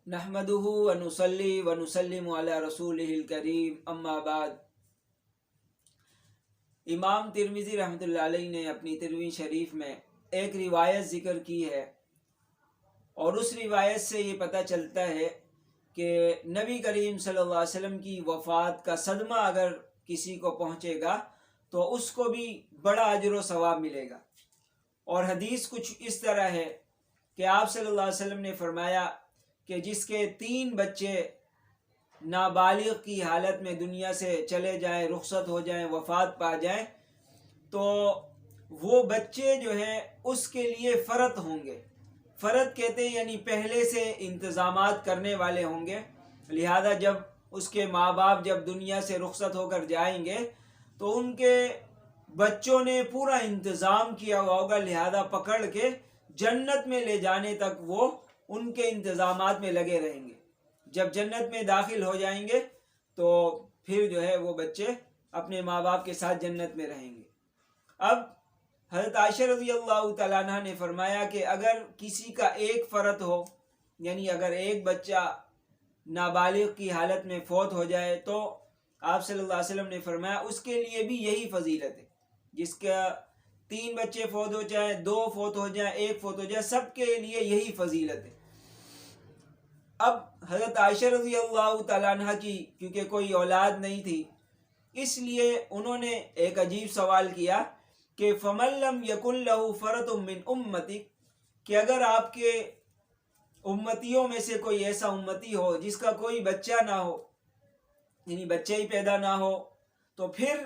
نحمدہ ونصلی ونسلم علی رسولہ الکریم، اما بعد۔ امام ترمذی رحمۃ اللہ علیہ نے اپنی ترمذی شریف میں ایک روایت ذکر کی ہے، اور اس روایت سے یہ پتہ چلتا ہے کہ نبی کریم صلی اللہ علیہ وسلم کی وفات کا صدمہ اگر کسی کو پہنچے گا تو اس کو بھی بڑا اجر و ثواب ملے گا۔ اور حدیث کچھ اس طرح ہے کہ آپ صلی اللہ علیہ وسلم نے فرمایا کہ جس کے 3 بچے نابالغ کی حالت میں دنیا سے چلے جائیں، رخصت ہو جائیں، وفات پا جائیں، تو وہ بچے جو ہیں اس کے لیے فرد ہوں گے۔ فرد کہتے ہیں یعنی پہلے سے انتظامات کرنے والے ہوں گے، لہذا جب اس کے ماں باپ جب دنیا سے رخصت ہو کر جائیں گے تو ان کے بچوں نے پورا انتظام کیا ہوا ہوگا، لہذا پکڑ کے جنت میں لے جانے تک وہ ان کے انتظامات میں لگے رہیں گے۔ جب جنت میں داخل ہو جائیں گے تو پھر جو ہے وہ بچے اپنے ماں باپ کے ساتھ جنت میں رہیں گے۔ اب حضرت عائشہ رضی اللہ تعالیٰ عنہ نے فرمایا کہ اگر کسی کا ایک فرد ہو، یعنی اگر ایک بچہ نابالغ کی حالت میں فوت ہو جائے تو آپ صلی اللہ علیہ وسلم نے فرمایا اس کے لیے بھی یہی فضیلت ہے۔ جس کا 3 بچے فوت ہو جائیں، 2 فوت ہو جائیں، 1 فوت ہو جائے، سب کے لیے یہی فضیلت ہے۔ اب حضرت عائشہ رضی اللہ تعالیٰ عنہ کی کیونکہ کوئی اولاد نہیں تھی، اس لیے انہوں نے ایک عجیب سوال کیا کہ فَمَن لَّمْ يَكُن لَّهُ فَرَدٌ مِّنْ أُمَّتِكَ، کہ اگر آپ کے امتیوں میں سے کوئی ایسا امتی ہو جس کا کوئی بچہ نہ ہو، یعنی بچے ہی پیدا نہ ہو، تو پھر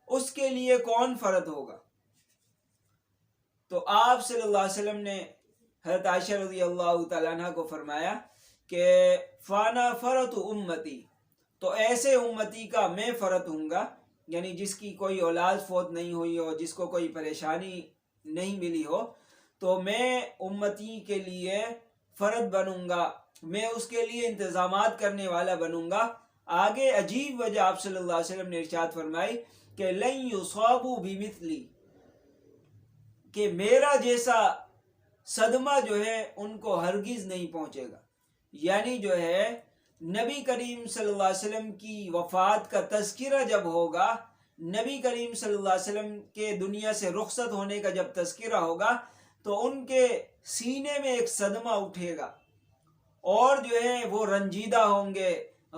اس کے لیے کون فرد ہوگا؟ تو آپ صلی اللہ علیہ وسلم نے حضرت عائشہ رضی اللہ تعالیٰ عنہ کو فرمایا کہ فانا فرط امتی، تو ایسے امتی کا میں فرد ہوں گا، یعنی جس کی کوئی اولاد فوت نہیں ہوئی ہو، جس کو کوئی پریشانی نہیں ملی ہو، تو میں امتی کے لیے فرد بنوں گا، میں اس کے لیے انتظامات کرنے والا بنوں گا۔ آگے عجیب وجہ آپ صلی اللہ علیہ وسلم نے ارشاد فرمائی کہ لن یصابوا بمثلی، کہ میرا جیسا صدمہ جو ہے ان کو ہرگز نہیں پہنچے گا۔ یعنی جو ہے نبی کریم صلی اللہ علیہ وسلم کی وفات کا تذکرہ جب ہوگا، نبی کریم صلی اللہ علیہ وسلم کے دنیا سے رخصت ہونے کا جب تذکرہ ہوگا تو ان کے سینے میں ایک صدمہ اٹھے گا، اور جو ہے وہ رنجیدہ ہوں گے،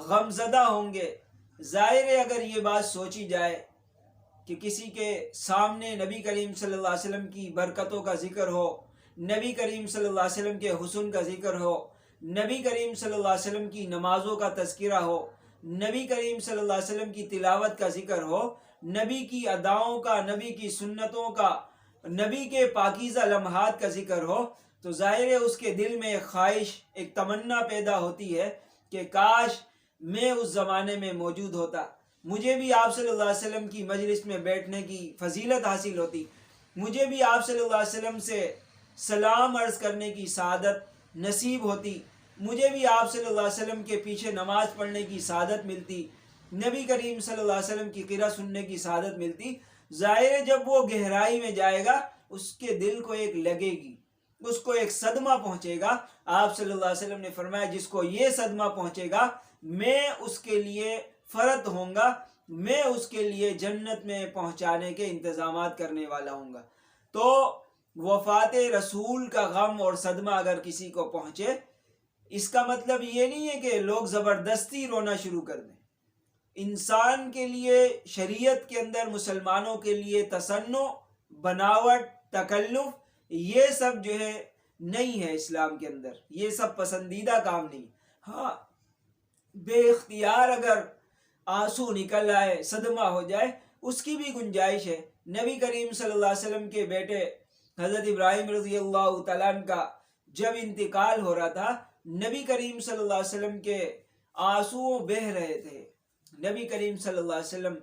غمزدہ ہوں گے۔ ظاہر ہے اگر یہ بات سوچی جائے کہ کسی کے سامنے نبی کریم صلی اللہ علیہ وسلم کی برکتوں کا ذکر ہو، نبی کریم صلی اللہ علیہ وسلم کے حسن کا ذکر ہو، نبی کریم صلی اللہ علیہ وسلم کی نمازوں کا تذکرہ ہو، نبی کریم صلی اللہ علیہ وسلم کی تلاوت کا ذکر ہو، نبی کی اداؤں کا، نبی کی سنتوں کا، نبی کے پاکیزہ لمحات کا ذکر ہو، تو ظاہر ہے اس کے دل میں ایک خواہش، ایک تمنا پیدا ہوتی ہے کہ کاش میں اس زمانے میں موجود ہوتا، مجھے بھی آپ صلی اللہ علیہ وسلم کی مجلس میں بیٹھنے کی فضیلت حاصل ہوتی، مجھے بھی آپ صلی اللہ علیہ وسلم سے سلام عرض کرنے کی سعادت نصیب ہوتی، مجھے بھی آپ صلی اللہ علیہ وسلم کے پیچھے نماز پڑھنے کی سعادت ملتی، نبی کریم صلی اللہ علیہ وسلم کی قرأت سننے کی سعادت ملتی۔ ظاہر ہے جب وہ گہرائی میں جائے گا اس کے دل کو ایک لگے گی، اس کو ایک صدمہ پہنچے گا۔ آپ صلی اللہ علیہ وسلم نے فرمایا جس کو یہ صدمہ پہنچے گا میں اس کے لیے فرد ہوں گا، میں اس کے لیے جنت میں پہنچانے کے انتظامات کرنے والا ہوں گا۔ تو وفات رسول کا غم اور صدمہ اگر کسی کو پہنچے، اس کا مطلب یہ نہیں ہے کہ لوگ زبردستی رونا شروع کر دیں۔ انسان کے لیے شریعت کے اندر مسلمانوں کے لیے تصنع، بناوٹ، تکلف، یہ سب جو ہے نہیں ہے اسلام کے اندر، یہ سب پسندیدہ کام نہیں۔ ہاں بے اختیار اگر آنسو نکل آئے، صدمہ ہو جائے، اس کی بھی گنجائش ہے۔ نبی کریم صلی اللہ علیہ وسلم کے بیٹے حضرت ابراہیم رضی اللہ تعالیٰ عنہ کا جب انتقال ہو رہا تھا، نبی کریم صلی اللہ علیہ وسلم کے آنسو بہہ رہے تھے، نبی کریم صلی اللہ علیہ وسلم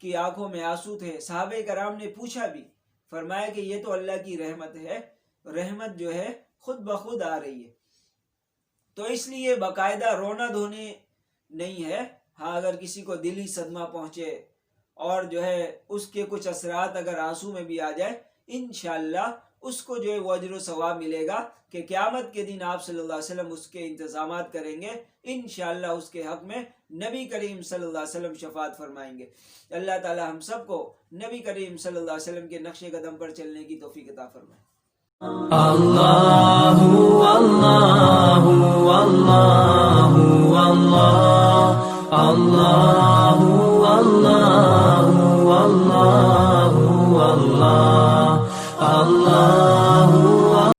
کی آنکھوں میں آنسو تھے۔ صحابہ کرام نے پوچھا بھی، فرمایا کہ یہ تو اللہ کی رحمت ہے، رحمت جو ہے خود بخود آ رہی ہے۔ تو اس لیے باقاعدہ رونا دھونے نہیں ہے۔ ہاں اگر کسی کو دلی صدمہ پہنچے اور جو ہے اس کے کچھ اثرات اگر آنسو میں بھی آ جائے انشاءاللہ اس کو جو ہے وہ اجر و ثواب ملے گا کہ قیامت کے دن آپ صلی اللہ علیہ وسلم اس کے انتظامات کریں گے، انشاءاللہ اس کے حق میں نبی کریم صلی اللہ علیہ وسلم شفاعت فرمائیں گے۔ اللہ تعالی ہم سب کو نبی کریم صلی اللہ علیہ وسلم کے نقش قدم پر چلنے کی توفیق عطا فرمائے۔ اللہ